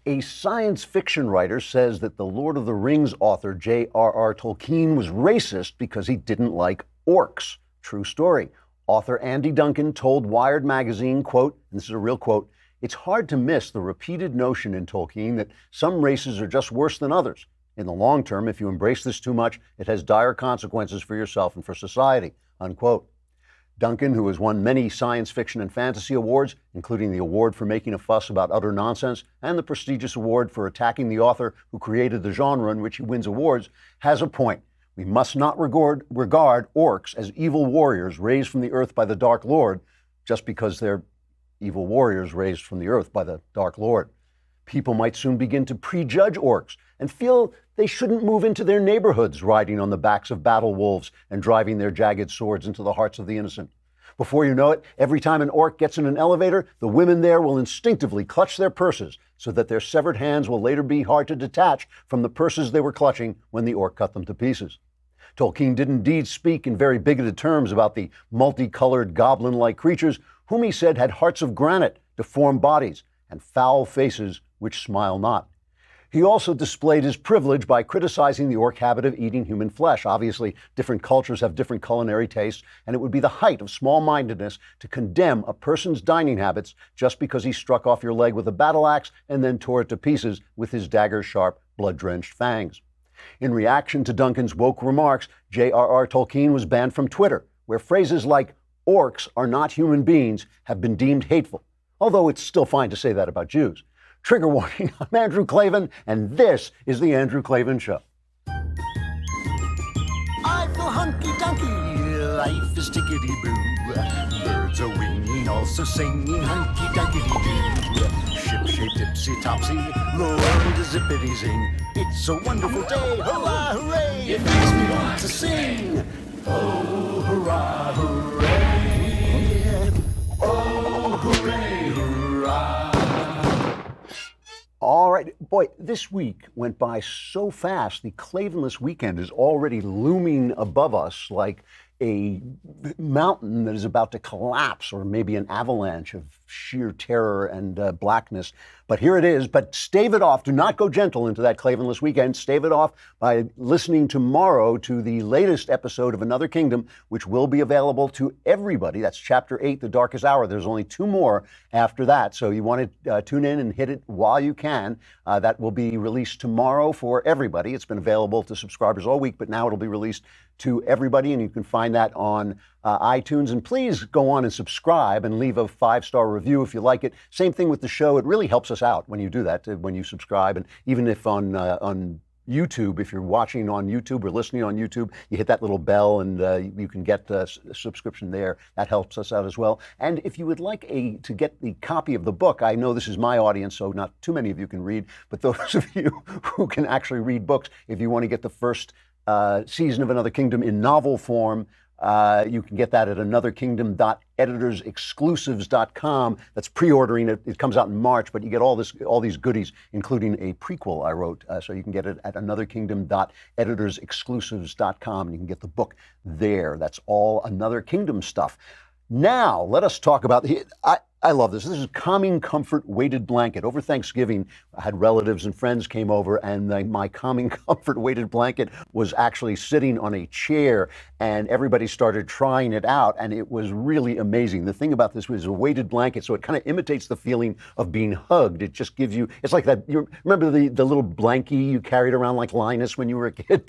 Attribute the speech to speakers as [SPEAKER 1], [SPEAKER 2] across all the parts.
[SPEAKER 1] A science fiction writer says that the Lord of the Rings author J.R.R. Tolkien was racist because he didn't like orcs. True story. Author Andy Duncan told Wired magazine, quote, and this is a real quote, "It's hard to miss the repeated notion in Tolkien that some races are just worse than others. In the long term, if you embrace this too much, it has dire consequences for yourself and for society," unquote. Duncan, who has won many science fiction and fantasy awards, including the award for making a fuss about utter nonsense and the prestigious award for attacking the author who created the genre in which he wins awards, has a point. We must not regard orcs as evil warriors raised from the earth by the Dark Lord just because they're evil warriors raised from the earth by the Dark Lord. People might soon begin to prejudge orcs and feel they shouldn't move into their neighborhoods riding on the backs of battle wolves and driving their jagged swords into the hearts of the innocent. Before you know it, every time an orc gets in an elevator, the women there will instinctively clutch their purses so that their severed hands will later be hard to detach from the purses they were clutching when the orc cut them to pieces. Tolkien did indeed speak in very bigoted terms about the multicolored goblin-like creatures whom he said had hearts of granite, deformed bodies, and foul faces which smile not. He also displayed his privilege by criticizing the orc habit of eating human flesh. Obviously, different cultures have different culinary tastes, and it would be the height of small-mindedness to condemn a person's dining habits just because he struck off your leg with a battle axe and then tore it to pieces with his dagger-sharp, blood-drenched fangs. In reaction to Duncan's woke remarks, J.R.R. Tolkien was banned from Twitter, where phrases like "orcs are not human beings" have been deemed hateful, although it's still fine to say that about Jews. Trigger warning, I'm Andrew Klavan, and this is The Andrew Klavan Show.
[SPEAKER 2] I feel hunky-dunky, life is tickety-boo. Birds are winging, also singing hunky-dunky-doo. Ship-shaped, ipsy-topsy, the world is zippity-zing. It's a wonderful day, hurrah, hooray! It makes me want to sing. Oh, hurrah, hooray! Oh, hooray, hurrah!
[SPEAKER 1] All right, boy, this week went by so fast. The Klavanless weekend is already looming above us like a mountain that is about to collapse, or maybe an avalanche of sheer terror and blackness. But here it is. But stave it off. Do not go gentle into that Klavanless weekend. Stave it off by listening tomorrow to the latest episode of Another Kingdom, which will be available to everybody. That's Chapter 8, The Darkest Hour. There's only 2 more after that, so you want to tune in and hit it while you can. That will be released tomorrow for everybody. It's been available to subscribers all week, but now it'll be released to everybody, and you can find that on iTunes. And please go on and subscribe and leave a 5-star review if you like it. Same thing with the show. It really helps us out when you do that, when you subscribe. And even if on YouTube, if you're watching on YouTube or listening on YouTube, you hit that little bell and you can get a subscription there. That helps us out as well. And if you would like to get the copy of the book, I know this is my audience, so not too many of you can read, but those of you who can actually read books, if you want to get the first season of Another Kingdom in novel form, you can get that at anotherkingdom.editorsexclusives.com. That's pre-ordering it. It comes out in March, but you get all these goodies, including a prequel I wrote. So you can get it at anotherkingdom.editorsexclusives.com, and you can get the book there. That's all Another Kingdom stuff. Now, let us talk about I love this. This is Calming Comfort Weighted Blanket. Over Thanksgiving, I had relatives and friends came over, and my Calming Comfort Weighted Blanket was actually sitting on a chair, and everybody started trying it out, and it was really amazing. The thing about this was a weighted blanket, so it kind of imitates the feeling of being hugged. It just gives you, it's like that, you remember the little blankie you carried around like Linus when you were a kid?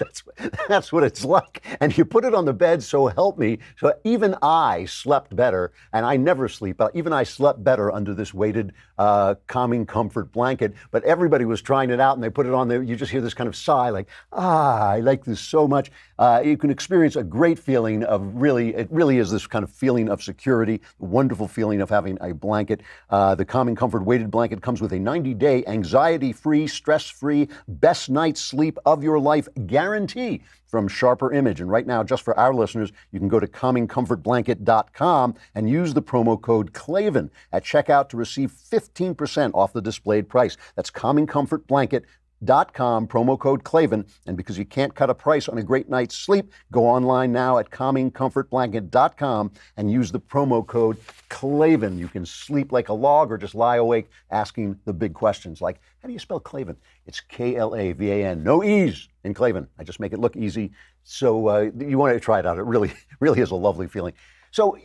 [SPEAKER 1] That's what it's like. And you put it on the bed, so help me. So even I slept better, and I never sleep, but even I slept better under this weighted calming comfort blanket. But everybody was trying it out, and they put it on there. You just hear this kind of sigh like, I like this so much. You can experience a great feeling of it really is this kind of feeling of security, a wonderful feeling of having a blanket. The Calming Comfort Weighted Blanket comes with a 90-day anxiety-free, stress-free, best night's sleep of your life guarantee from Sharper Image. And right now, just for our listeners, you can go to calmingcomfortblanket.com and use the promo code Klavan at checkout to receive 15% off the displayed price. That's calmingcomfortblanket.com. calmingcomfortblanket.com, promo code Klavan. And because you can't cut a price on a great night's sleep, go online now at calmingcomfortblanket.com and use the promo code Klavan. You can sleep like a log or just lie awake asking the big questions like, how do you spell Klavan? It's Klavan. No E's in Klavan. I just make it look easy. So you want to try it out. It really, really is a lovely feeling. So,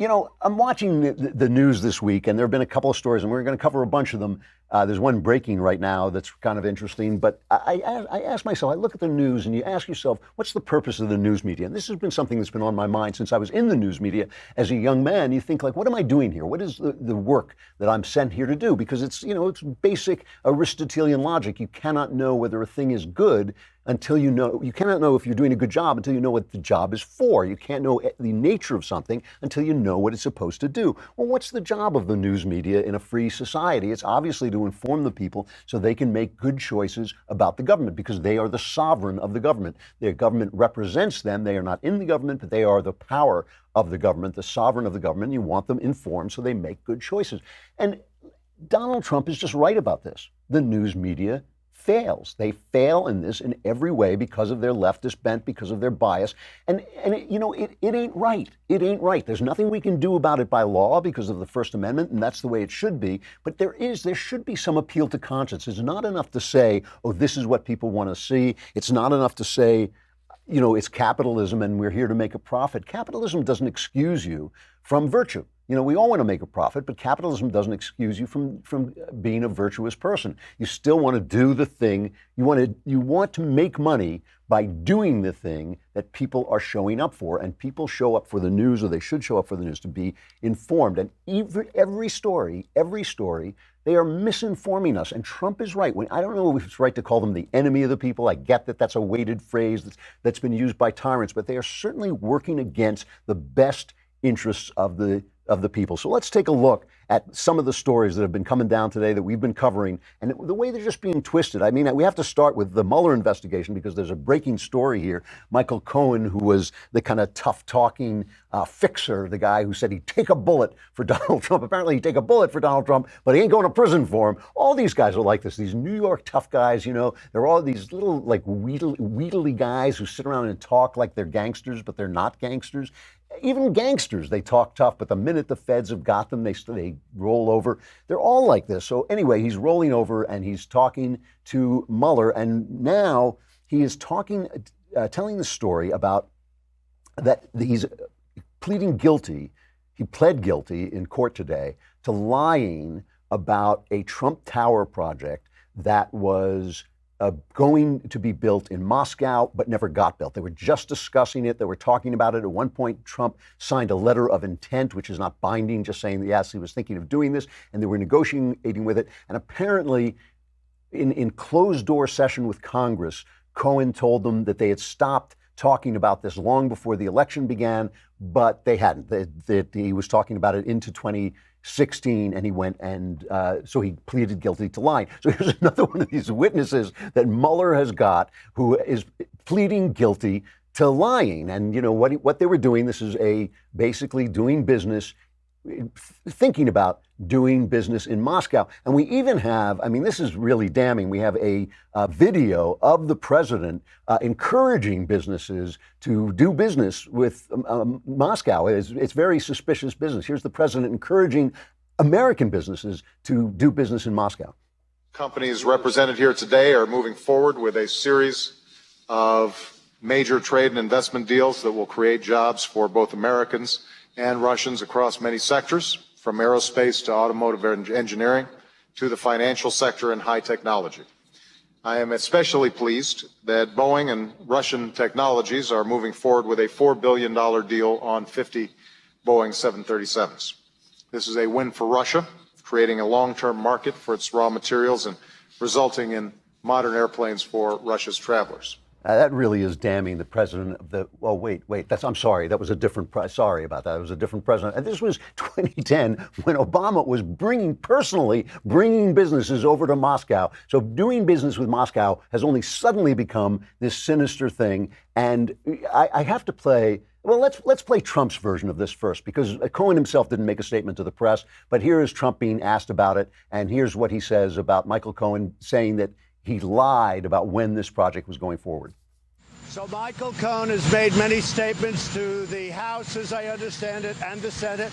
[SPEAKER 1] I'm watching the news this week, and there have been a couple of stories, and we're going to cover a bunch of them. There's one breaking right now that's kind of interesting, but I ask myself, I look at the news, and you ask yourself, what's the purpose of the news media? And this has been something that's been on my mind since I was in the news media. As a young man, you think, like, what am I doing here? What is the work that I'm sent here to do? Because it's, it's basic Aristotelian logic. You cannot know whether a thing is good until you cannot know if you're doing a good job until you know what the job is for. You can't know the nature of something until you know what it's supposed to do. Well, what's the job of the news media in a free society? It's obviously to inform the people so they can make good choices about the government, because they are the sovereign of the government. Their government represents them. They are not in the government, but they are the power of the government, the sovereign of the government. You want them informed so they make good choices. And Donald Trump is just right about this. The news media fails. They fail in this in every way because of their leftist bent, because of their bias. And it ain't right. It ain't right. There's nothing we can do about it by law because of the First Amendment, and that's the way it should be. But there should be some appeal to conscience. It's not enough to say, oh, this is what people want to see. It's not enough to say, it's capitalism and we're here to make a profit. Capitalism doesn't excuse you from virtue. We all want to make a profit, but capitalism doesn't excuse you from being a virtuous person. You still want to do the thing. You want to make money by doing the thing that people are showing up for. And people show up for the news, or they should show up for the news, to be informed. And every story, they are misinforming us. And Trump is right. I don't know if it's right to call them the enemy of the people. I get that that's a weighted phrase that's been used by tyrants, but they are certainly working against the best interests of the people. So let's take a look at some of the stories that have been coming down today that we've been covering, and the way they're just being twisted. I mean, we have to start with the Mueller investigation because there's a breaking story here. Michael Cohen, who was the kind of tough-talking fixer, the guy who said he'd take a bullet for Donald Trump. Apparently he'd take a bullet for Donald Trump, but he ain't going to prison for him. All these guys are like this. These New York tough guys, they're all these little, like, wheedly guys who sit around and talk like they're gangsters, but they're not gangsters. Even gangsters, they talk tough, but the minute the feds have got them, they roll over. They're all like this. So anyway, he's rolling over and he's talking to Mueller, and now he is telling the story about that he's pleading guilty. He pled guilty in court today to lying about a Trump Tower project that was going to be built in Moscow, but never got built. They were just discussing it. They were talking about it. At one point, Trump signed a letter of intent, which is not binding, just saying, yes, he was thinking of doing this, and they were negotiating with it. And apparently, in closed-door session with Congress, Cohen told them that they had stopped talking about this long before the election began, but they hadn't. He was talking about it into 2016, and he went and so he pleaded guilty to lying. So here's another one of these witnesses that Mueller has got who is pleading guilty to lying. And what they were doing, this is basically doing business, thinking about doing business in Moscow. And we even have, this is really damning, we have a video of the president encouraging businesses to do business with Moscow. It's very suspicious business. Here's the president encouraging American businesses to do business in Moscow.
[SPEAKER 3] Companies represented here today are moving forward with a series of major trade and investment deals that will create jobs for both Americans and Russians across many sectors, from aerospace to automotive engineering to the financial sector and high technology. I am especially pleased that Boeing and Russian technologies are moving forward with a $4 billion deal on 50 Boeing 737s. This is a win for Russia, creating a long-term market for its raw materials and resulting in modern airplanes for Russia's travelers.
[SPEAKER 1] That really is damning the president of the, well, wait, I'm sorry, that was a different, sorry about that, it was a different president. And this was 2010 when Obama was personally bringing businesses over to Moscow. So doing business with Moscow has only suddenly become this sinister thing. And I have to play, well, let's play Trump's version of this first, because Cohen himself didn't make a statement to the press, but here is Trump being asked about it. And here's what he says about Michael Cohen saying that he lied about when this project was going forward.
[SPEAKER 4] So Michael Cohen has made many statements to the House, as I understand it, and the Senate.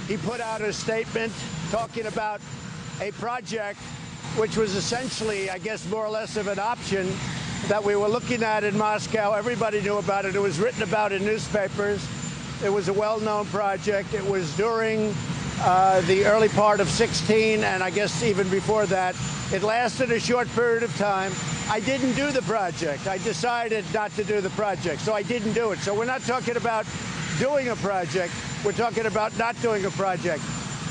[SPEAKER 4] He put out a statement talking about a project which was essentially, I guess, more or less of an option that we were looking at in Moscow. Everybody knew about it. It was written about in newspapers. It was a well-known project. It was during the early part of 16, and I guess even before that. It lasted a short period of time. I didn't do the project. I decided not to do the project, so I didn't do it. So we're not talking about doing a project. We're talking about not doing a project.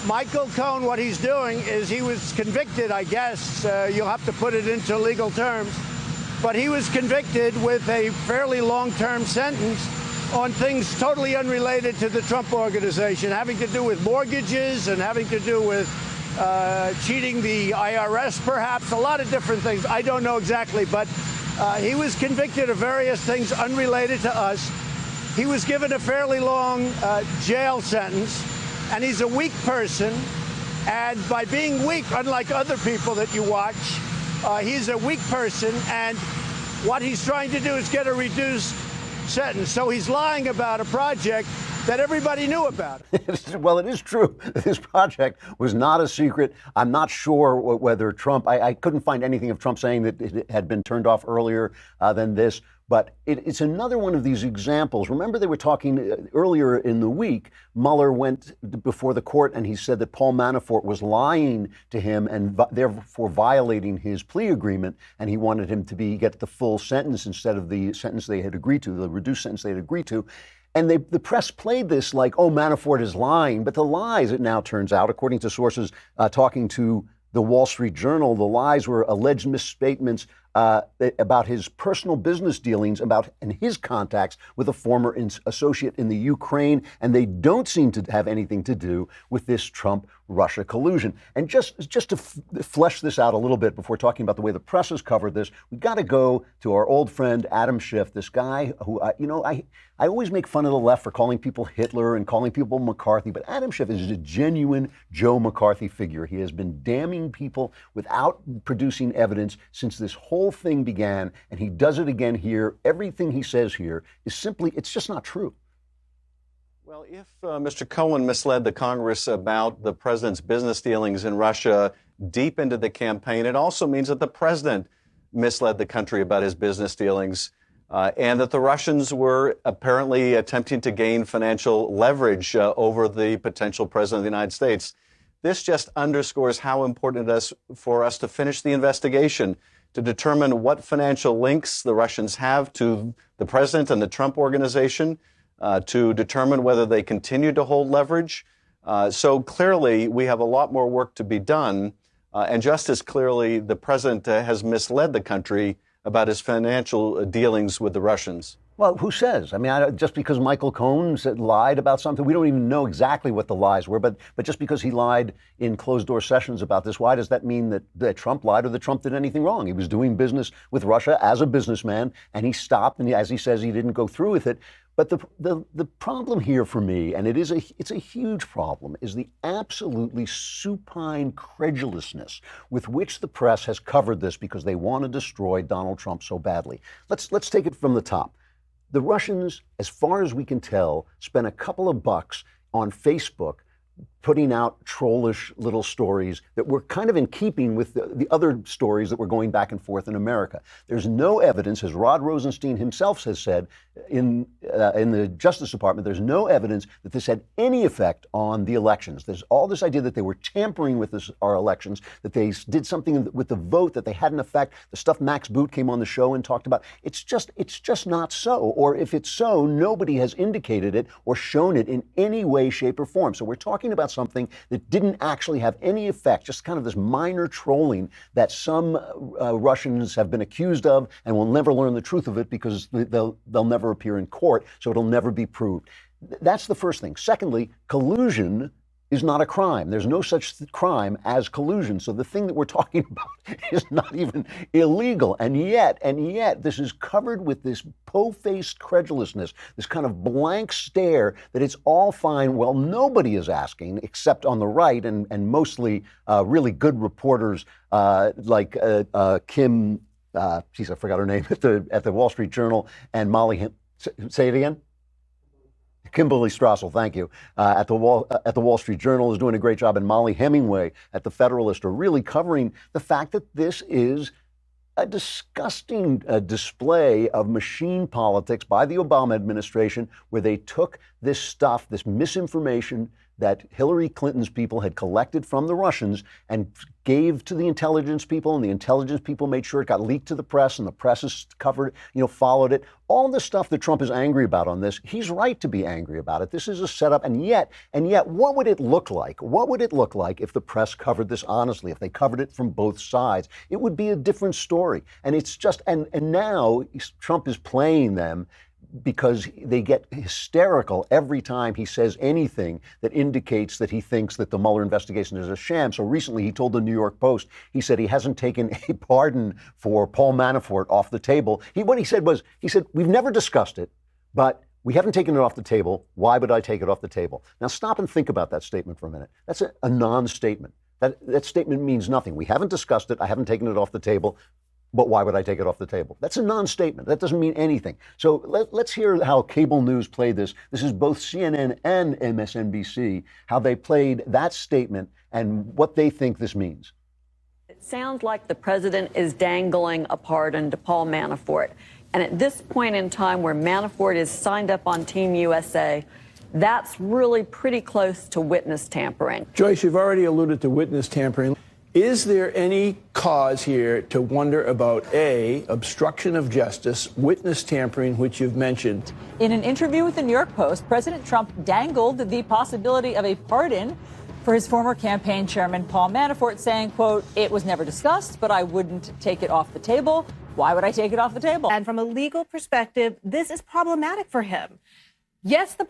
[SPEAKER 4] Michael Cohen, what he's doing is he was convicted, I guess. You'll have to put it into legal terms. But he was convicted with a fairly long-term sentence on things totally unrelated to the Trump Organization, having to do with mortgages and having to do with cheating the IRS, perhaps, a lot of different things. I don't know exactly, but he was convicted of various things unrelated to us. He was given a fairly long jail sentence, and he's a weak person. And by being weak, unlike other people that you watch, he's a weak person, and what he's trying to do is get a reduced sentence. So he's lying about a project that everybody knew about.
[SPEAKER 1] Well, it is true. This project was not a secret. I'm not sure whether Trump, I couldn't find anything of Trump saying that it had been turned off earlier than this. But it's another one of these examples. Remember, they were talking earlier in the week. Mueller went before the court and he said that Paul Manafort was lying to him and therefore violating his plea agreement. And he wanted him to get the full sentence instead of the sentence they had agreed to, the reduced sentence they had agreed to. And the press played this like, oh, Manafort is lying. But the lies, it now turns out, according to sources talking to the Wall Street Journal, the lies were alleged misstatements about his personal business dealings and his contacts with a former associate in the Ukraine. And they don't seem to have anything to do with this Trump-Russia collusion. And just to flesh this out a little bit before talking about the way the press has covered this, we've got to go to our old friend Adam Schiff, this guy who, I always make fun of the left for calling people Hitler and calling people McCarthy, but Adam Schiff is a genuine Joe McCarthy figure. He has been damning people without producing evidence since this whole thing began, and he does it again here. Everything he says here is simply, it's just not true.
[SPEAKER 5] Well, if Mr. Cohen misled the Congress about the president's business dealings in Russia deep into the campaign, it also means that the president misled the country about his business dealings. And that the Russians were apparently attempting to gain financial leverage over the potential president of the United States. This just underscores how important it is for us to finish the investigation, to determine what financial links the Russians have to the president and the Trump organization, to determine whether they continue to hold leverage. So clearly, we have a lot more work to be done. And just as clearly, the president has misled the country about his financial dealings with the Russians.
[SPEAKER 1] Well, who says? I mean, just because Michael Cohen lied about something, we don't even know exactly what the lies were, but just because he lied in closed-door sessions about this, why does that mean that Trump lied or that Trump did anything wrong? He was doing business with Russia as a businessman, and he stopped, and as he says, he didn't go through with it. But the problem here for me, and it's a huge problem, is the absolutely supine credulousness with which the press has covered this because they want to destroy Donald Trump so badly. Let's take it from the top. The Russians, as far as we can tell, spent a couple of bucks on Facebook putting out trollish little stories that were kind of in keeping with the other stories that were going back and forth in America. There's no evidence, as Rod Rosenstein himself has said in the Justice Department, there's no evidence that this had any effect on the elections. There's all this idea that they were tampering with our elections, that they did something with the vote that they had an effect. The stuff Max Boot came on the show and talked about. It's just not so. Or if it's so, nobody has indicated it or shown it in any way, shape, or form. So we're talking about something that didn't actually have any effect, just kind of this minor trolling that some Russians have been accused of and will never learn the truth of it because they'll never appear in court, so it'll never be proved. That's the first thing. Secondly, collusion is not a crime. There's no such crime as collusion. So the thing that we're talking about is not even illegal. And yet, this is covered with this po-faced credulousness, this kind of blank stare that it's all fine. Well, nobody is asking, except on the right, and mostly really good reporters like Kim, geez, I forgot her name, at the Wall Street Journal, and Molly, say it again? Kimberly Strassel, thank you, at the Wall Street Journal is doing a great job, and Molly Hemingway at the Federalist are really covering the fact that this is a disgusting display of machine politics by the Obama administration, where they took this stuff, this misinformation that Hillary Clinton's people had collected from the Russians and gave to the intelligence people, and the intelligence people made sure it got leaked to the press, and the press has covered, followed it. All the stuff that Trump is angry about on this, he's right to be angry about it. This is a setup, and yet, what would it look like? What would it look like if the press covered this honestly, if they covered it from both sides? It would be a different story. And it's just, and now Trump is playing them because they get hysterical every time he says anything that indicates that he thinks that the Mueller investigation is a sham. So recently he told the New York Post, he said he hasn't taken a pardon for Paul Manafort off the table. What he said was, we've never discussed it, but we haven't taken it off the table. Why would I take it off the table? Now stop and think about that statement for a minute. That's a non-statement. That statement means nothing. We haven't discussed it. I haven't taken it off the table. But why would I take it off the table? That's a non-statement. That doesn't mean anything. So let's hear how cable news played this. This is both CNN and MSNBC, how they played that statement and what they think this means.
[SPEAKER 6] It sounds like the president is dangling a pardon to Paul Manafort. And at this point in time where Manafort is signed up on Team USA, that's really pretty close to witness tampering.
[SPEAKER 7] Joyce, you've already alluded to witness tampering. Is there any cause here to wonder about A, obstruction of justice, witness tampering, which you've mentioned?
[SPEAKER 8] In an interview with the New York Post, President Trump dangled the possibility of a pardon for his former campaign chairman, Paul Manafort, saying, quote, "It was never discussed, but I wouldn't take it off the table. Why would I take it off the table?"
[SPEAKER 9] And from a legal perspective, this is problematic for him. Yes, the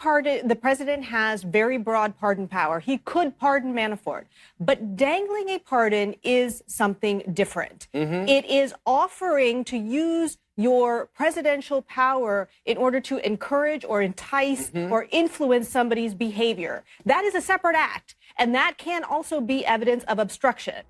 [SPEAKER 9] president has very broad pardon power. He could pardon Manafort, but dangling a pardon is something different. It is offering to use your presidential power in order to encourage or entice or influence somebody's behavior. That is a separate act, and that can also be evidence of obstruction.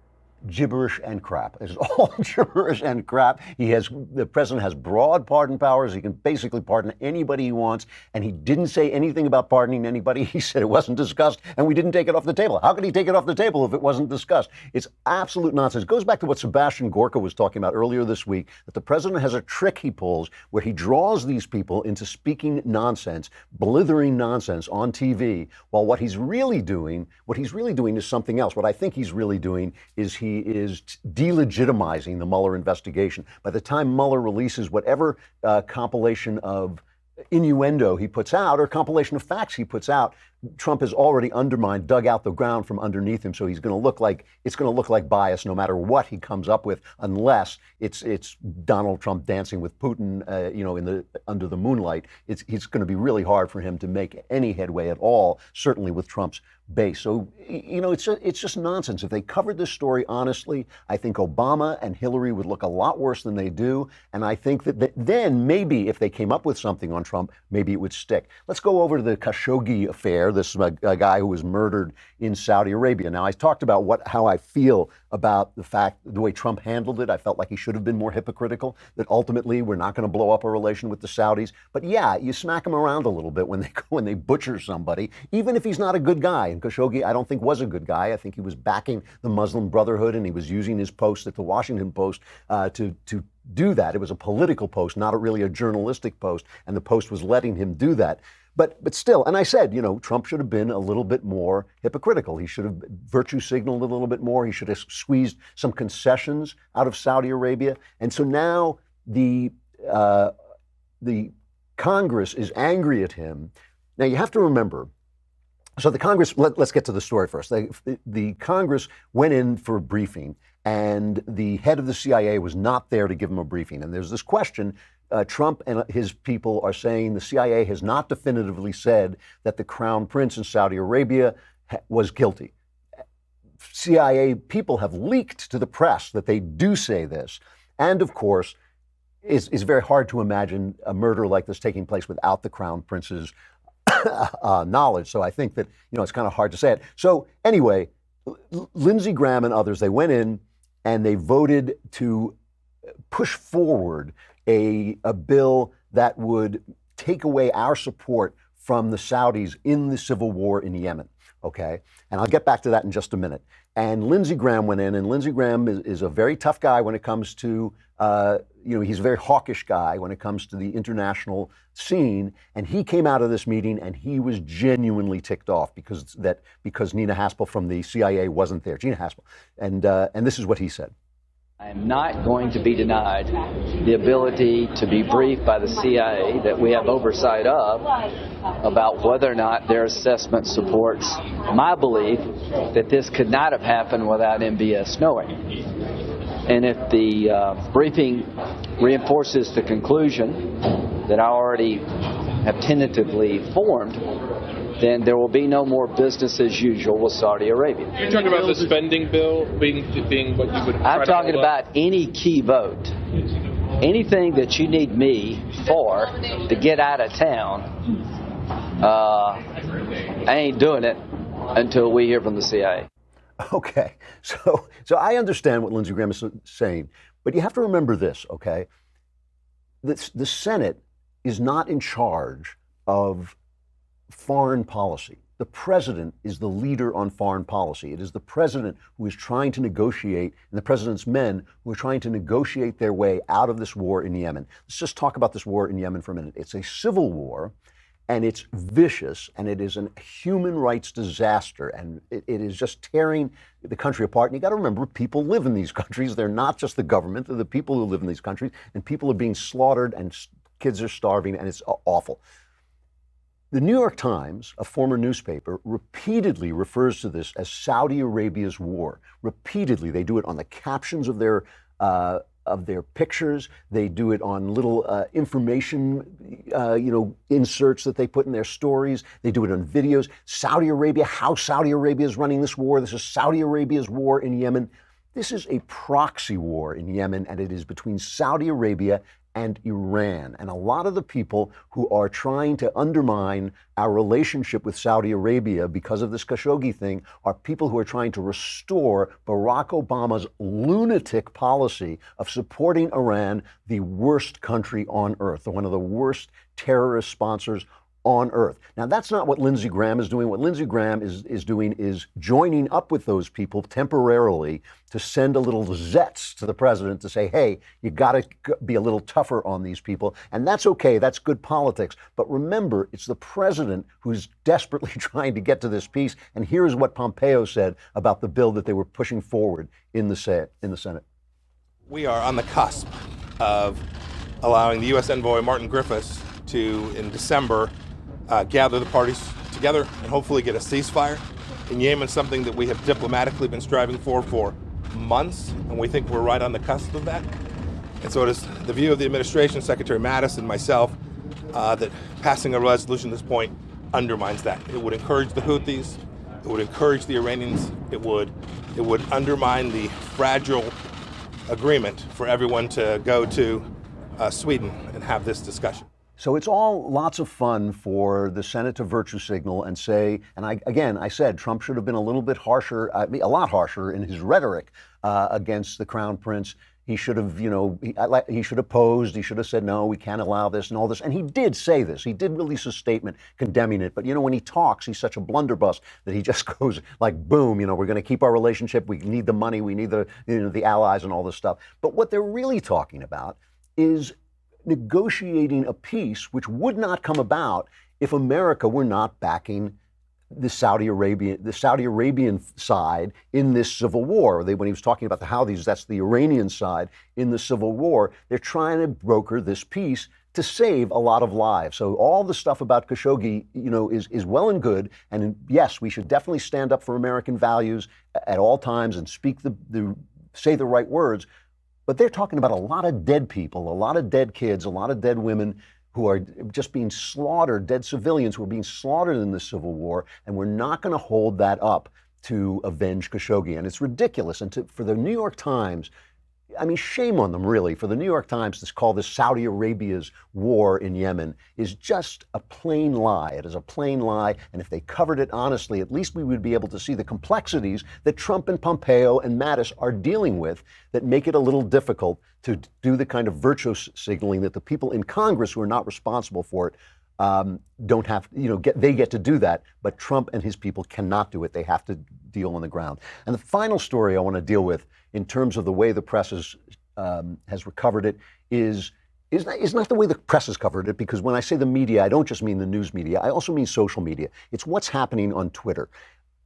[SPEAKER 1] Gibberish and crap. It's all gibberish and crap. The president has broad pardon powers. He can basically pardon anybody he wants. And he didn't say anything about pardoning anybody. He said it wasn't discussed, and we didn't take it off the table. How could he take it off the table if it wasn't discussed? It's absolute nonsense. It goes back to what Sebastian Gorka was talking about earlier this week, that the president has a trick he pulls where he draws these people into speaking nonsense, blithering nonsense on TV, while what he's really doing is something else. What I think he's really doing is he is delegitimizing the Mueller investigation. By the time Mueller releases whatever compilation of innuendo he puts out or compilation of facts he puts out, Trump has already undermined, dug out the ground from underneath him. So it's going to look like bias no matter what he comes up with, unless it's Donald Trump dancing with Putin, under the moonlight. It's going to be really hard for him to make any headway at all, certainly with Trump's base. So, it's just nonsense. If they covered this story honestly, I think Obama and Hillary would look a lot worse than they do. And I think that then maybe if they came up with something on Trump, maybe it would stick. Let's go over to the Khashoggi affair, this guy who was murdered in Saudi Arabia. Now, I talked about how I feel about the way Trump handled it. I felt like he should have been more hypocritical, that ultimately we're not going to blow up a relation with the Saudis. But yeah, you smack him around a little bit when they butcher somebody, even if he's not a good guy. And Khashoggi, I don't think, was a good guy. I think he was backing the Muslim Brotherhood, and he was using his post at the Washington Post to do that. It was a political post, not really a journalistic post, and the Post was letting him do that. But still, and I said, Trump should have been a little bit more hypocritical. He should have virtue signaled a little bit more. He should have squeezed some concessions out of Saudi Arabia. And so now the Congress is angry at him. Now, you have to remember, so the Congress, let's get to the story first. The Congress went in for a briefing, and the head of the CIA was not there to give him a briefing. And there's this question. Trump and his people are saying the CIA has not definitively said that the Crown Prince in Saudi Arabia was guilty. CIA people have leaked to the press that they do say this. And of course, it's very hard to imagine a murder like this taking place without the Crown Prince's knowledge. So I think that, it's kind of hard to say it. So anyway, Lindsey Graham and others, they went in and they voted to push forward a bill that would take away our support from the Saudis in the civil war in Yemen. Okay, and I'll get back to that in just a minute. And Lindsey Graham went in, and Lindsey Graham is a very tough guy when it comes to, he's a very hawkish guy when it comes to the international scene. And he came out of this meeting and he was genuinely ticked off because Nina Haspel from the CIA wasn't there, Gina Haspel. And this is what he said.
[SPEAKER 10] I am not going to be denied the ability to be briefed by the CIA that we have oversight of about whether or not their assessment supports my belief that this could not have happened without MBS knowing. And if the briefing reinforces the conclusion that I already have tentatively formed, then there will be no more business as usual with Saudi Arabia.
[SPEAKER 11] You're talking about the spending bill being what you would.
[SPEAKER 10] I'm talking about any key vote. Anything that you need me for to get out of town, I ain't doing it until we hear from the CIA.
[SPEAKER 1] Okay, so I understand what Lindsey Graham is saying, but you have to remember this, okay? The Senate is not in charge of foreign policy. The president is the leader on foreign policy. It is the president who is trying to negotiate, and the president's men who are trying to negotiate their way out of this war in Yemen. Let's just talk about this war in Yemen for a minute. It's a civil war, and it's vicious, and it is a human rights disaster, and it is just tearing the country apart. And you got to remember, people live in these countries. They're not just the government. They're the people who live in these countries, and people are being slaughtered, and kids are starving, and it's awful. The New York Times, a former newspaper, repeatedly refers to this as Saudi Arabia's war. Repeatedly, they do it on the captions of their pictures. They do it on little information, inserts that they put in their stories. They do it on videos. Saudi Arabia, how Saudi Arabia is running this war. This is Saudi Arabia's war in Yemen. This is a proxy war in Yemen, and it is between Saudi Arabia and Iran. And a lot of the people who are trying to undermine our relationship with Saudi Arabia because of this Khashoggi thing are people who are trying to restore Barack Obama's lunatic policy of supporting Iran, the worst country on earth, one of the worst terrorist sponsors on earth. Now, that's not what Lindsey Graham is doing. What Lindsey Graham is doing is joining up with those people temporarily to send a little zets to the president to say, hey, you got to be a little tougher on these people. And that's okay. That's good politics. But remember, it's the president who's desperately trying to get to this peace. And here's what Pompeo said about the bill that they were pushing forward in the Senate.
[SPEAKER 12] We are on the cusp of allowing the U.S. envoy Martin Griffiths to, in December, gather the parties together and hopefully get a ceasefire in Yemen, something that we have diplomatically been striving for months, and we think we're right on the cusp of that. And so it is the view of the administration, Secretary Mattis and myself, that passing a resolution at this point undermines that. It would encourage the Houthis, it would encourage the Iranians, it would undermine the fragile agreement for everyone to go to Sweden and have this discussion.
[SPEAKER 1] So it's all lots of fun for the Senate to virtue signal and say, and I said Trump should have been a little bit harsher, a lot harsher in his rhetoric against the Crown Prince. He should have, he should have posed. He should have said, no, we can't allow this and all this. And he did say this. He did release a statement condemning it. But, when he talks, he's such a blunderbuss that he just goes like, boom, we're going to keep our relationship. We need the money. We need the allies and all this stuff. But what they're really talking about is negotiating a peace which would not come about if America were not backing the Saudi Arabian side in this civil war. When he was talking about the Houthis, that's the Iranian side in the civil war. They're trying to broker this peace to save a lot of lives. So all the stuff about Khashoggi, is well and good. And yes, we should definitely stand up for American values at all times and say the right words. But they're talking about a lot of dead people, a lot of dead kids, a lot of dead women who are just being slaughtered, dead civilians who are being slaughtered in the Civil War, and we're not going to hold that up to avenge Khashoggi. And it's ridiculous. And for the New York Times, I mean, shame on them, really. For the New York Times to call this Saudi Arabia's war in Yemen is just a plain lie. It is a plain lie. And if they covered it honestly, at least we would be able to see the complexities that Trump and Pompeo and Mattis are dealing with that make it a little difficult to do the kind of virtue signaling that the people in Congress who are not responsible for it don't have, they get to do that, but Trump and his people cannot do it. They have to deal on the ground. And the final story I want to deal with in terms of the way the press has recovered it is not the way the press has covered it, because when I say the media, I don't just mean the news media, I also mean social media. It's what's happening on Twitter.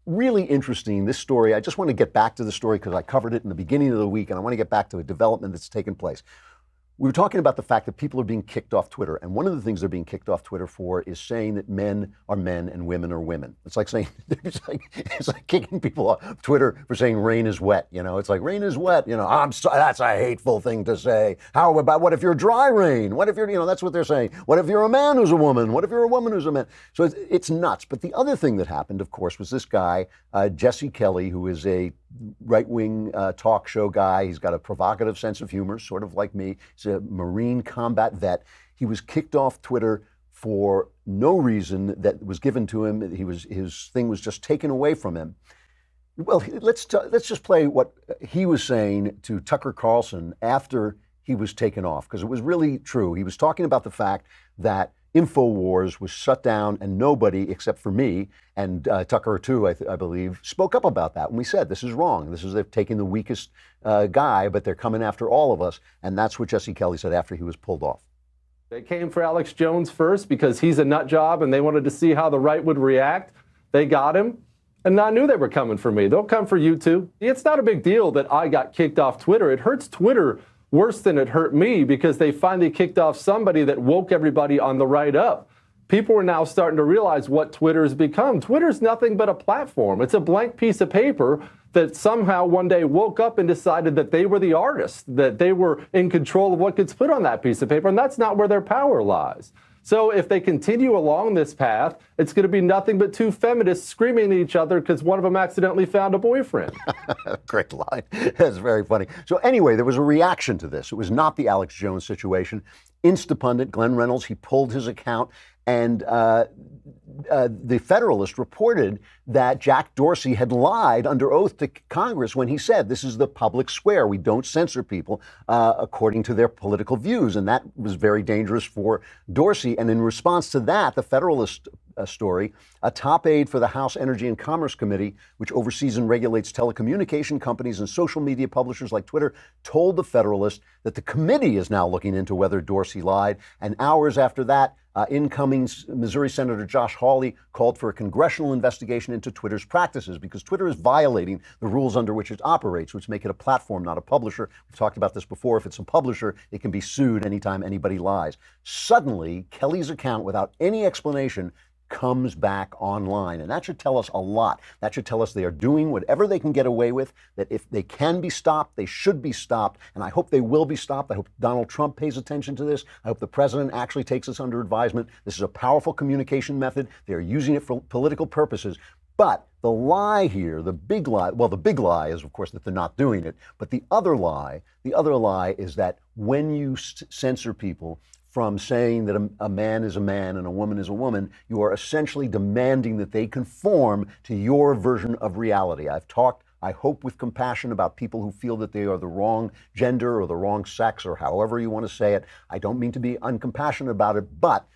[SPEAKER 1] Really interesting, this story. I just want to get back to the story because I covered it in the beginning of the week, and I want to get back to a development that's taken place. We were talking about the fact that people are being kicked off Twitter, and one of the things they're being kicked off Twitter for is saying that men are men and women are women. It's like saying it's like kicking people off Twitter for saying rain is wet. It's like rain is wet. I'm sorry, that's a hateful thing to say. How about what if you're dry rain? What if you're that's what they're saying. What if you're a man who's a woman? What if you're a woman who's a man? So it's nuts. But the other thing that happened, of course, was this guy Jesse Kelly, who is a right-wing talk show guy. He's got a provocative sense of humor, sort of like me. He's a Marine combat vet. He was kicked off Twitter for no reason that was given to him. His thing was just taken away from him. Well, let's just play what he was saying to Tucker Carlson after he was taken off, because it was really true. He was talking about the fact that InfoWars was shut down and nobody except for me and Tucker too, I believe, spoke up about that. And we said, this is wrong. They've taken the weakest guy, but they're coming after all of us. And that's what Jesse Kelly said after he was pulled off.
[SPEAKER 13] They came for Alex Jones first because he's a nut job and they wanted to see how the right would react. They got him. And I knew they were coming for me. They'll come for you too. It's not a big deal that I got kicked off Twitter. It hurts Twitter worse than it hurt me because they finally kicked off somebody that woke everybody on the right up. People are now starting to realize what Twitter has become. Twitter's nothing but a platform. It's a blank piece of paper that somehow one day woke up and decided that they were the artist, that they were in control of what gets put on that piece of paper, and that's not where their power lies. So if they continue along this path, it's going to be nothing but two feminists screaming at each other because one of them accidentally found a boyfriend.
[SPEAKER 1] Great line. That's very funny. So anyway, there was a reaction to this. It was not the Alex Jones situation. Instapundit, Glenn Reynolds, he pulled his account, and the Federalist reported that Jack Dorsey had lied under oath to Congress when he said, this is the public square. We don't censor people according to their political views. And that was very dangerous for Dorsey. And in response to that, the Federalist story, a top aide for the House Energy and Commerce Committee, which oversees and regulates telecommunication companies and social media publishers like Twitter, told the Federalist that the committee is now looking into whether Dorsey lied. And hours after that, incoming Missouri Senator Josh Hawley called for a congressional investigation into Twitter's practices because Twitter is violating the rules under which it operates, which make it a platform, not a publisher. We've talked about this before. If it's a publisher, it can be sued anytime anybody lies. Suddenly, Kelly's account, without any explanation, comes back online. And that should tell us a lot. That should tell us they are doing whatever they can get away with, that if they can be stopped, they should be stopped. And I hope they will be stopped. I hope Donald Trump pays attention to this. I hope the president actually takes this under advisement. This is a powerful communication method. They are using it for political purposes. But the lie here, the big lie, well, the big lie is, of course, that they're not doing it. But the other lie is that when you censor people from saying that a man is a man and a woman is a woman, you are essentially demanding that they conform to your version of reality. I've talked, I hope, with compassion about people who feel that they are the wrong gender or the wrong sex or however you want to say it. I don't mean to be uncompassionate about it, but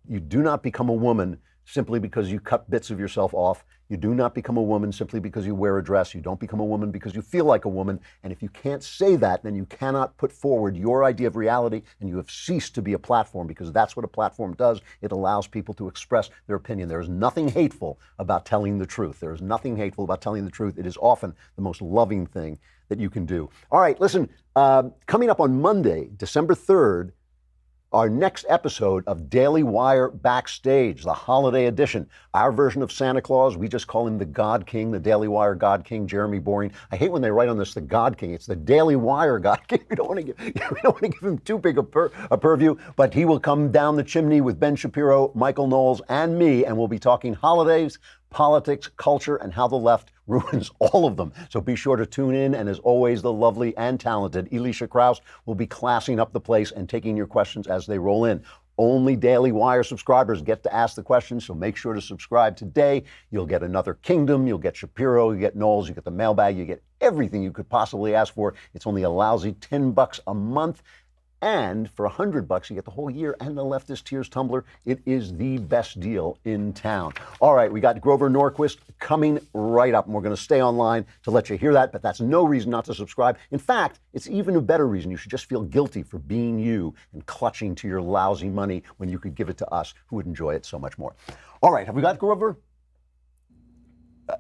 [SPEAKER 1] you do not become a woman simply because you cut bits of yourself off. You do not become a woman simply because you wear a dress. You don't become a woman because you feel like a woman. And if you can't say that, then you cannot put forward your idea of reality, and you have ceased to be a platform, because that's what a platform does. It allows people to express their opinion. There is nothing hateful about telling the truth. There is nothing hateful about telling the truth. It is often the most loving thing that you can do. All right, listen, coming up on Monday, December 3rd, our next episode of Daily Wire Backstage, the holiday edition. Our version of Santa Claus, we just call him the God King, the Daily Wire God King, Jeremy Boring. I hate when they write on this the God King. It's the Daily Wire God King. We don't want to give him too big a purview, but he will come down the chimney with Ben Shapiro, Michael Knowles, and me, and we'll be talking holidays, politics, culture, and how the left ruins all of them. So be sure to tune in. And as always, the lovely and talented Elisha Krause will be classing up the place and taking your questions as they roll in. Only Daily Wire subscribers get to ask the questions, so make sure to subscribe today. You'll get another Kingdom, you'll get Shapiro, you get Knowles, you get the mailbag, you get everything you could possibly ask for. It's only a lousy $10 a month. And for $100, you get the whole year and the Leftist Tears tumbler. It is the best deal in town. All right, we got Grover Norquist coming right up, and we're going to stay online to let you hear that, but that's no reason not to subscribe. In fact, it's even a better reason. You should just feel guilty for being you and clutching to your lousy money when you could give it to us, who would enjoy it so much more. All right, have we got Grover?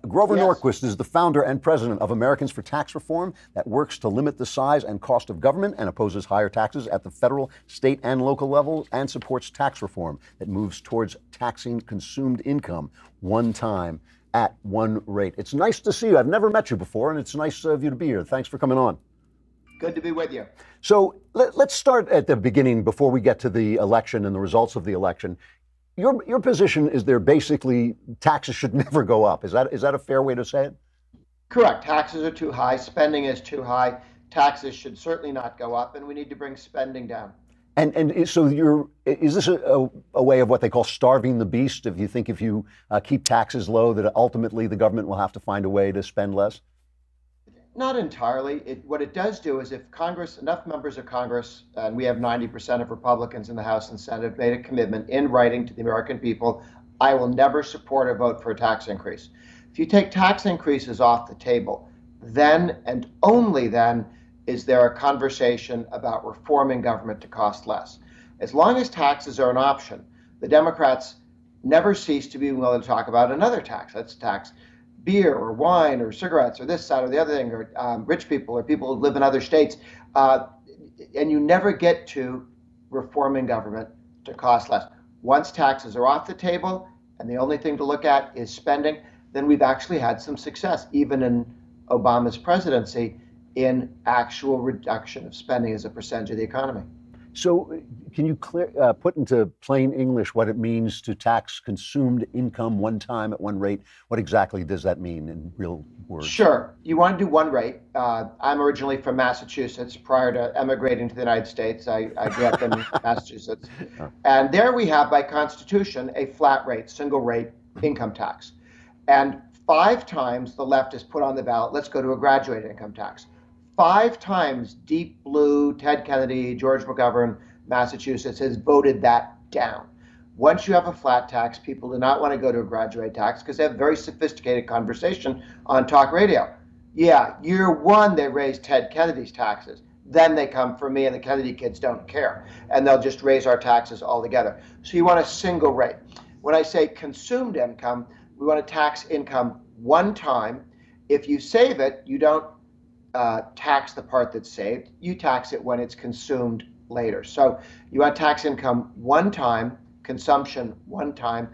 [SPEAKER 1] Grover
[SPEAKER 14] Yes.
[SPEAKER 1] Norquist is the founder and president of Americans for Tax Reform that works to limit the size and cost of government and opposes higher taxes at the federal, state, and local level, and supports tax reform that moves towards taxing consumed income one time at one rate. It's nice to see you. I've never met you before, and it's nice of you to be here. Thanks for coming on.
[SPEAKER 14] Good to be with you.
[SPEAKER 1] So let's start at the beginning before we get to the election and the results of the election. Your position is there basically taxes should never go up. Is that a fair way to say it?
[SPEAKER 14] Correct. Taxes are too high. Spending is too high. Taxes should certainly not go up, and we need to bring spending down.
[SPEAKER 1] And so is this a way of what they call starving the beast? If you keep taxes low, that ultimately the government will have to find a way to spend less?
[SPEAKER 14] Not entirely. What it does do is if enough members of Congress, and we have 90% of Republicans in the House and Senate, have made a commitment in writing to the American people, I will never support or vote for a tax increase. If you take tax increases off the table, then and only then is there a conversation about reforming government to cost less. As long as taxes are an option, the Democrats never cease to be willing to talk about another tax. Let's tax beer or wine or cigarettes or this, that, or the other thing, or rich people or people who live in other states. And you never get to reforming government to cost less. Once taxes are off the table and the only thing to look at is spending, then we've actually had some success, even in Obama's presidency, in actual reduction of spending as a percentage of the economy.
[SPEAKER 1] So can you put into plain English what it means to tax consumed income one time at one rate? What exactly does that mean in real words?
[SPEAKER 14] Sure. You want to do one rate. I'm originally from Massachusetts. Prior to emigrating to the United States, I grew up in Massachusetts. And there we have, by Constitution, a flat rate, single rate income tax. And 5 times the left has put on the ballot, let's go to a graduated income tax. 5 times Deep Blue, Ted Kennedy, George McGovern, Massachusetts has voted that down. Once you have a flat tax, people do not want to go to a graduated tax because they have very sophisticated conversation on talk radio. Yeah, year 1, they raised Ted Kennedy's taxes. Then they come for me and the Kennedy kids don't care. And they'll just raise our taxes altogether. So you want a single rate. When I say consumed income, we want to tax income one time. If you save it, you don't tax the part that's saved. You tax it when it's consumed later. So you want to tax income one time, consumption one time.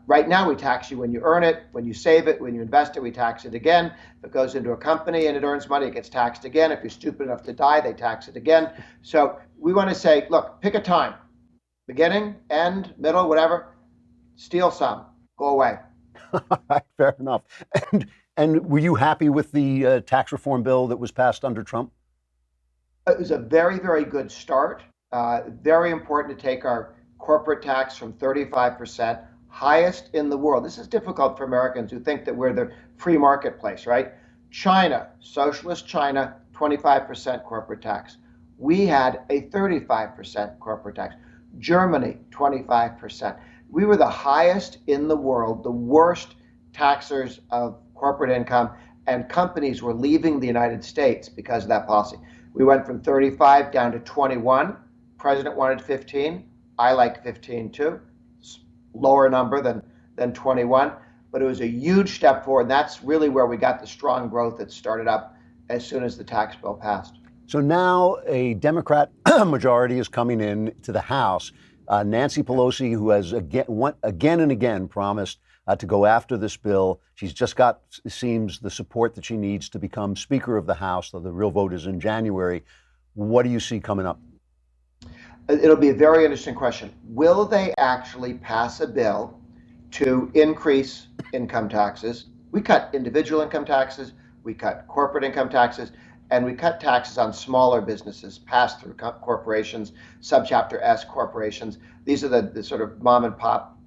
[SPEAKER 14] Right now we tax you when you earn it, when you save it, when you invest it, we tax it again. If it goes into a company and it earns money, it gets taxed again. If you're stupid enough to die, they tax it again. So we want to say, look, pick a time, beginning, end, middle, whatever, steal some, go away.
[SPEAKER 1] Fair enough. And were you happy with the tax reform bill that was passed under Trump?
[SPEAKER 14] It was a very, very good start. Very important to take our corporate tax from 35%, highest in the world. This is difficult for Americans who think that we're the free marketplace, right? China, socialist China, 25% corporate tax. We had a 35% corporate tax. Germany, 25%. We were the highest in the world, the worst taxers of corporate income, and companies were leaving the United States because of that policy. We went from 35 down to 21. President wanted 15. I like 15 too. It's lower number than 21, but it was a huge step forward. And that's really where we got the strong growth that started up as soon as the tax bill passed.
[SPEAKER 1] So now a Democrat majority is coming in to the House. Nancy Pelosi, who has again and again promised to go after this bill. She's just got, it seems, the support that she needs to become Speaker of the House, though the real vote is in January. What do you see coming up?
[SPEAKER 14] It'll be a very interesting question. Will they actually pass a bill to increase income taxes? We cut individual income taxes, we cut corporate income taxes, and we cut taxes on smaller businesses, pass-through corporations, subchapter S corporations. These are the sort of mom and pop,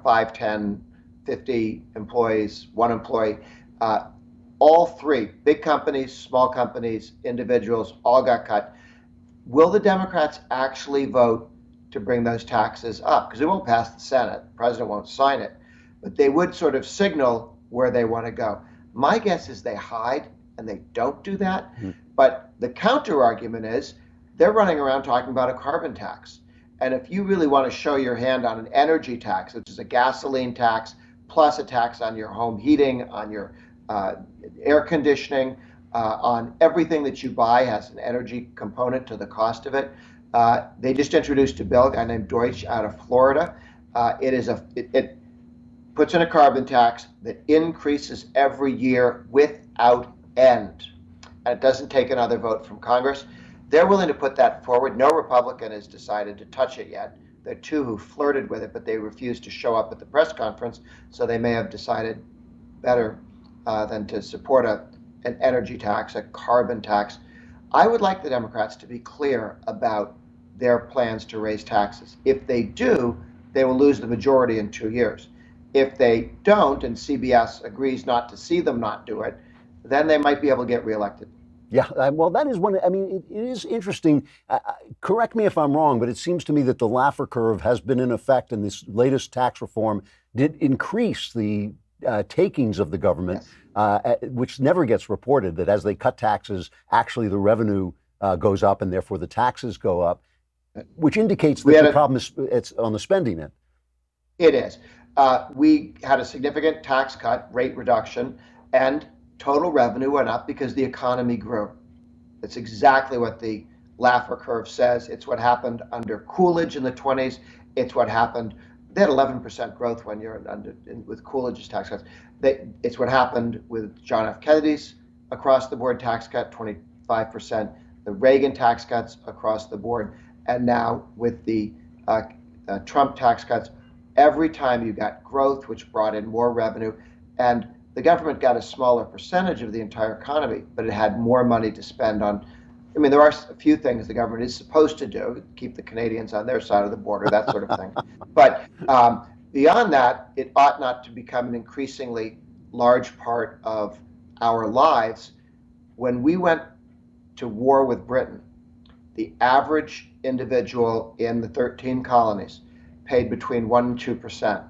[SPEAKER 14] 5, 10, 50 employees, one employee. All three, big companies, small companies, individuals, all got cut. Will the Democrats actually vote to bring those taxes up? Because it won't pass the Senate. The president won't sign it. But they would sort of signal where they want to go. My guess is they hide and they don't do that. But the counter argument is they're running around talking about a carbon tax. And if you really want to show your hand on an energy tax, which is a gasoline tax plus a tax on your home heating, on your air conditioning, on everything that you buy has an energy component to the cost of it. They just introduced a bill, a guy named Deutsch out of Florida. It puts in a carbon tax that increases every year without end. And it doesn't take another vote from Congress. They're willing to put that forward. No Republican has decided to touch it yet. There are two who flirted with it, but they refused to show up at the press conference, so they may have decided better than to support an energy tax, a carbon tax. I would like the Democrats to be clear about their plans to raise taxes. If they do, they will lose the majority in 2 years. If they don't, and CBS agrees not to see them not do it, then they might be able to get reelected.
[SPEAKER 1] Yeah, well, that is one. I mean, it is interesting. Correct me if I'm wrong, but it seems to me that the Laffer curve has been in effect, and this latest tax reform did increase the takings of the government, which never gets reported, that as they cut taxes, actually the revenue goes up and therefore the taxes go up, which indicates that the problem is it's on the spending end.
[SPEAKER 14] It is. We had a significant tax cut, rate reduction, and total revenue went up because the economy grew. That's exactly what the Laffer curve says. It's what happened under Coolidge in the 20s. It's what happened. They had 11% growth one year with Coolidge's tax cuts. It's what happened with John F. Kennedy's across-the-board tax cut, 25%, the Reagan tax cuts across the board, and now with the Trump tax cuts. Every time you got growth, which brought in more revenue, and the government got a smaller percentage of the entire economy, but it had more money to spend on. I mean, there are a few things the government is supposed to do, keep the Canadians on their side of the border, that sort of thing. But beyond that, it ought not to become an increasingly large part of our lives. When we went to war with Britain, the average individual in the 13 colonies paid between 1% and 2%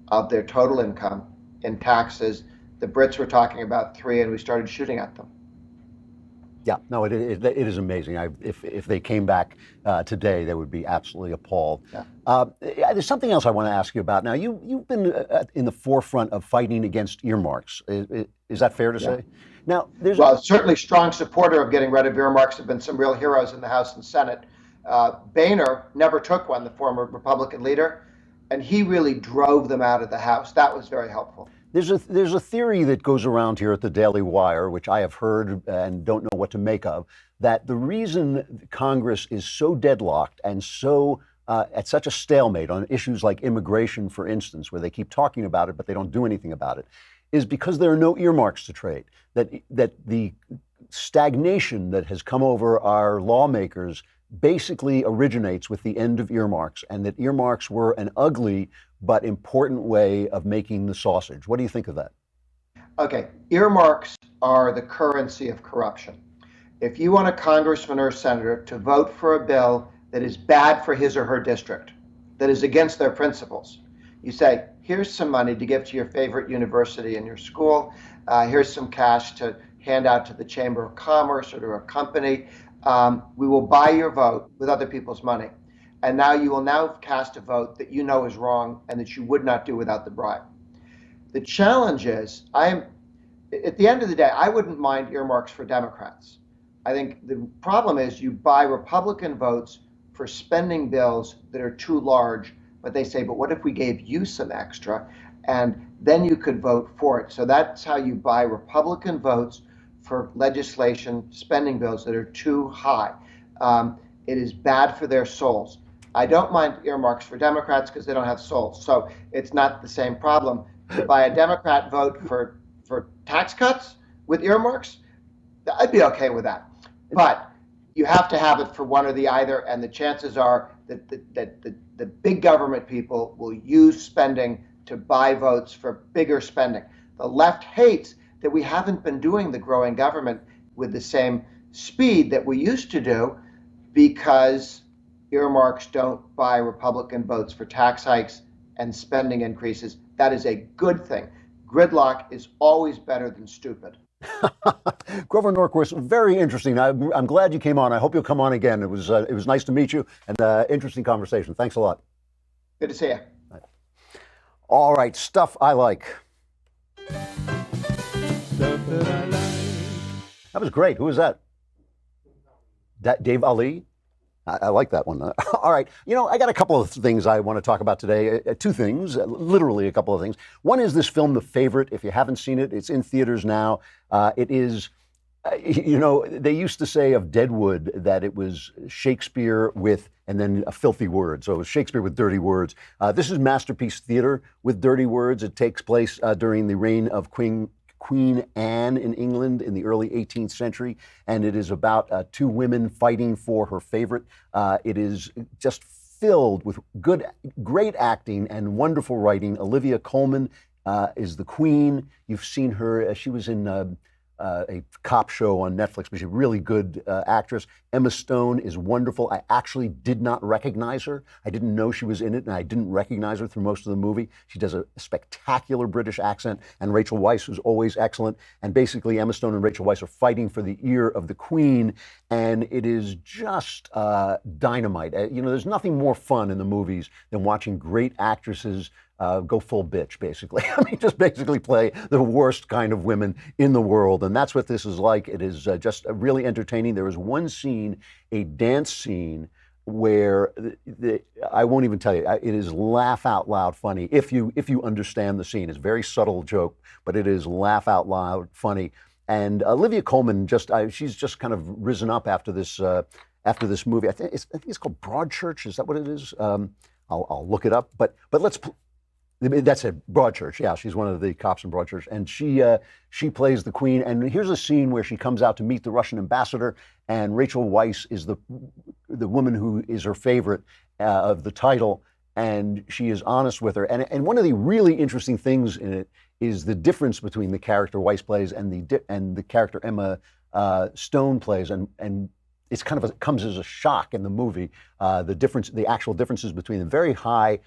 [SPEAKER 14] of their total income in taxes. The Brits were talking about 3%, and we started shooting at them.
[SPEAKER 1] Yeah, no, it is amazing. If they came back today, they would be absolutely appalled. Yeah. There's something else I want to ask you about. Now, you've been in the forefront of fighting against earmarks. Is that fair to say? Now,
[SPEAKER 14] certainly strong supporter of getting rid of earmarks. Have been some real heroes in the House and Senate. Boehner never took one, the former Republican leader, and he really drove them out of the House. That was very helpful.
[SPEAKER 1] There's a theory that goes around here at the Daily Wire, which I have heard and don't know what to make of, that the reason Congress is so deadlocked and so at such a stalemate on issues like immigration, for instance, where they keep talking about it but they don't do anything about it, is because there are no earmarks to trade. That the stagnation that has come over our lawmakers basically originates with the end of earmarks, and that earmarks were an ugly but important way of making the sausage. What do you think of that?
[SPEAKER 14] Okay, earmarks are the currency of corruption. If you want a congressman or a senator to vote for a bill that is bad for his or her district, that is against their principles, you say, here's some money to give to your favorite university in your school, here's some cash to hand out to the Chamber of Commerce or to a company. We will buy your vote with other people's money. And now you will now cast a vote that you know is wrong and that you would not do without the bribe. The challenge is, at the end of the day, I wouldn't mind earmarks for Democrats. I think the problem is you buy Republican votes for spending bills that are too large, but they say, but what if we gave you some extra? And then you could vote for it. So that's how you buy Republican votes for legislation, spending bills that are too high. It is bad for their souls. I don't mind earmarks for Democrats because they don't have souls. So it's not the same problem. To buy a Democrat vote for tax cuts with earmarks, I'd be okay with that. But you have to have it for one or the other, and the chances are that the big government people will use spending to buy votes for bigger spending. The left hates that we haven't been doing the growing government with the same speed that we used to do because earmarks don't buy Republican votes for tax hikes and spending increases. That is a good thing. Gridlock is always better than stupid.
[SPEAKER 1] Grover Norquist, very interesting. I'm glad you came on. I hope you'll come on again. It was nice to meet you and interesting conversation. Thanks a lot.
[SPEAKER 14] Good to see you.
[SPEAKER 1] All right, stuff I like. That was great. Who was that? Dave Ali? I like that one. All right. I got a couple of things I want to talk about today. Two things, literally a couple of things. One is this film, The Favorite. If you haven't seen it, it's in theaters now. It is, they used to say of Deadwood that it was Shakespeare with, and then a filthy word. So it was Shakespeare with dirty words. This is masterpiece theater with dirty words. It takes place during the reign of Queen Anne in England in the early 18th century, and it is about two women fighting for her favorite. It is just filled with great acting and wonderful writing. Olivia Colman is the queen. You've seen her. She was in a cop show on Netflix, but she's a really good actress. Emma Stone is wonderful. I actually did not recognize her. I didn't know she was in it, and I didn't recognize her through most of the movie. She does a spectacular British accent, and Rachel Weisz, who's always excellent. And basically, Emma Stone and Rachel Weisz are fighting for the ear of the queen, and it is just dynamite. There's nothing more fun in the movies than watching great actresses go full bitch, basically. Just basically play the worst kind of women in the world. And that's what this is like. It is just really entertaining. There is one scene, a dance scene, where I won't even tell you, it is laugh out loud funny if you understand the scene. It's a very subtle joke, but it is laugh out loud funny. And Olivia Colman, she's just kind of risen up after this movie. I think it's called Broadchurch. Is that what it is? I'll look it up. But let's. That's it, Broadchurch. Yeah, she's one of the cops in Broadchurch, and she plays the queen. And here's a scene where she comes out to meet the Russian ambassador, and Rachel Weisz is the woman who is her favorite of the title, and she is honest with her. And one of the really interesting things in it is the difference between the character Weisz plays and the character Emma Stone plays, and it's kind of comes as a shock in the movie, the actual differences between them. Very high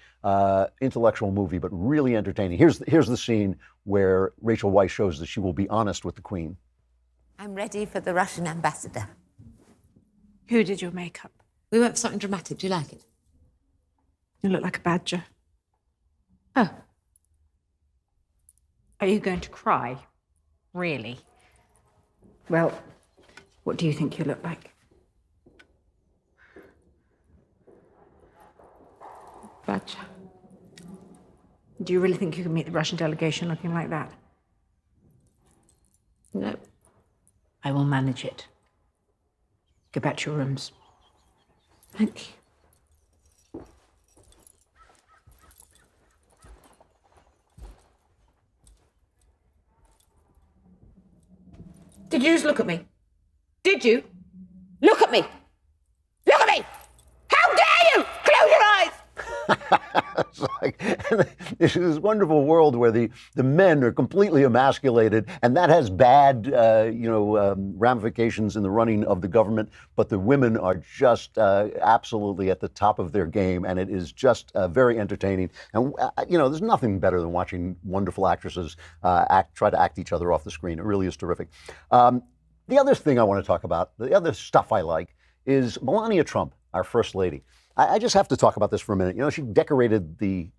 [SPEAKER 1] intellectual movie, but really entertaining. Here's the scene where Rachel Weisz shows that she will be honest with the queen.
[SPEAKER 15] I'm ready for the Russian ambassador.
[SPEAKER 16] Who did your makeup?
[SPEAKER 15] We went for something dramatic. Do you like it?
[SPEAKER 16] You look like a badger.
[SPEAKER 15] Oh.
[SPEAKER 16] Are you going to cry? Really? Well, what do you think you look like?
[SPEAKER 15] Badger.
[SPEAKER 16] Do you really think you can meet the Russian delegation looking like that?
[SPEAKER 15] No.
[SPEAKER 16] I will manage it. Go back to your rooms.
[SPEAKER 15] Thank you.
[SPEAKER 16] Did you just look at me? Did you? Look at me! Look at me! How dare you! Close your eyes!
[SPEAKER 1] It's like this wonderful world where the men are completely emasculated, and that has bad, ramifications in the running of the government. But the women are just absolutely at the top of their game, and it is just very entertaining. And there's nothing better than watching wonderful actresses try to act each other off the screen. It really is terrific. The other thing I want to talk about, the other stuff I like, is Melania Trump, our First Lady. I just have to talk about this for a minute. She decorated the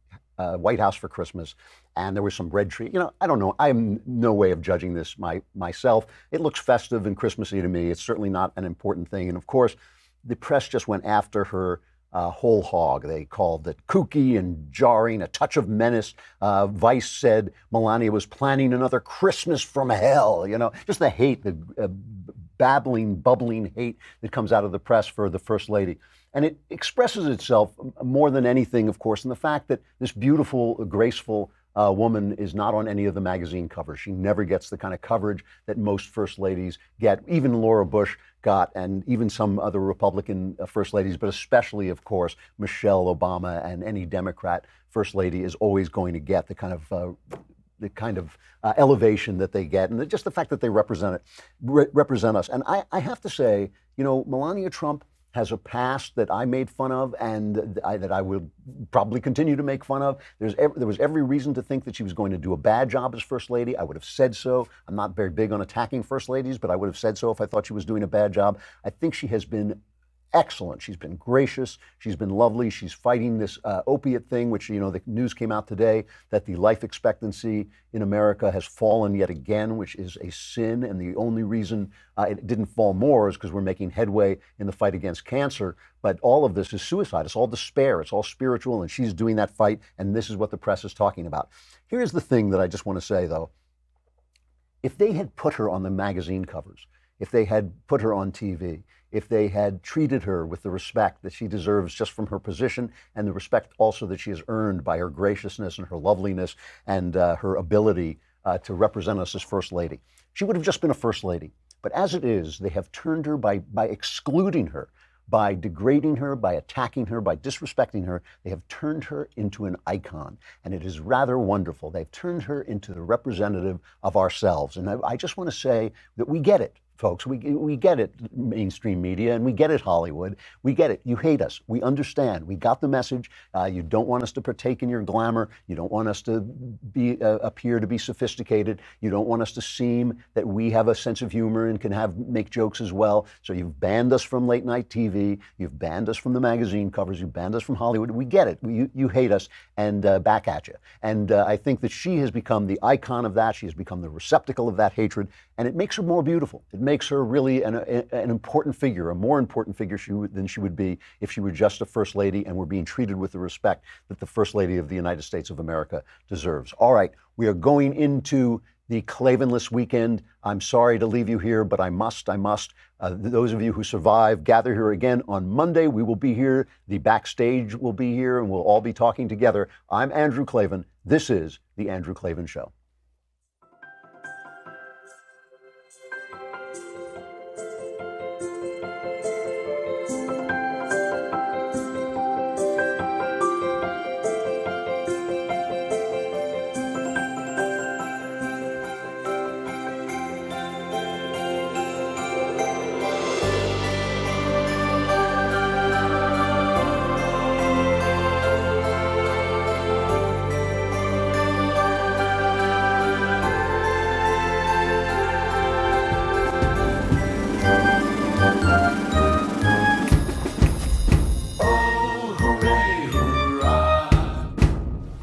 [SPEAKER 1] White House for Christmas, and there was some red tree. I don't know. I have no way of judging this myself. It looks festive and Christmassy to me. It's certainly not an important thing. And of course, the press just went after her whole hog. They called it kooky and jarring, a touch of menace. Vice said Melania was planning another Christmas from hell. Just the hate, the babbling, bubbling hate that comes out of the press for the First Lady. And it expresses itself more than anything, of course, in the fact that this beautiful, graceful woman is not on any of the magazine covers. She never gets the kind of coverage that most First Ladies get. Even Laura Bush got, and even some other Republican First Ladies, but especially, of course, Michelle Obama and any Democrat First Lady is always going to get the kind of elevation that they get, and just the fact that they represent us. And I have to say, Melania Trump has a past that I made fun of and that I will probably continue to make fun of. There was every reason to think that she was going to do a bad job as First Lady. I would have said so. I'm not very big on attacking First Ladies, but I would have said so if I thought she was doing a bad job. I think she has been excellent. She's been gracious. She's been lovely. She's fighting this opiate thing, which, the news came out today that the life expectancy in America has fallen yet again, which is a sin. And the only reason it didn't fall more is because we're making headway in the fight against cancer. But all of this is suicide. It's all despair. It's all spiritual. And she's doing that fight. And this is what the press is talking about. Here's the thing that I just want to say, though. If they had put her on the magazine covers, if they had put her on TV, if they had treated her with the respect that she deserves just from her position and the respect also that she has earned by her graciousness and her loveliness and her ability to represent us as First Lady, she would have just been a First Lady. But as it is, they have turned her by excluding her, by degrading her, by attacking her, by disrespecting her. They have turned her into an icon, and it is rather wonderful. They've turned her into the representative of ourselves. And I just want to say that we get it. Folks, we get it, mainstream media, and we get it, Hollywood. We get it. You hate us. We understand. We got the message. You don't want us to partake in your glamour. You don't want us to appear to be sophisticated. You don't want us to seem that we have a sense of humor and can make jokes as well. So you've banned us from late night TV. You've banned us from the magazine covers. You've banned us from Hollywood. We get it. You hate us, and back at you. And I think that she has become the icon of that. She has become the receptacle of that hatred, and it makes her more beautiful. It makes her really an important figure, a more important figure than she would be if she were just a First Lady and were being treated with the respect that the First Lady of the United States of America deserves. All right, we are going into the Klavanless weekend. I'm sorry to leave you here, but I must. Those of you who survive, gather here again on Monday. We will be here. The backstage will be here, and we'll all be talking together. I'm Andrew Klavan. This is The Andrew Klavan Show.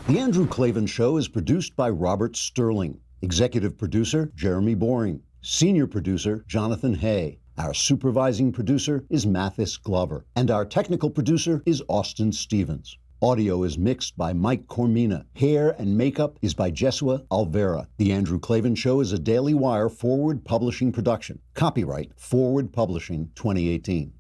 [SPEAKER 1] The Andrew Klavan Show is produced by Robert Sterling. Executive producer, Jeremy Boring. Senior producer, Jonathan Hay. Our supervising producer is Mathis Glover. And our technical producer is Austin Stevens. Audio is mixed by Mike Cormina. Hair and makeup is by Jesua Alvera. The Andrew Klavan Show is a Daily Wire Forward Publishing production. Copyright Forward Publishing 2018.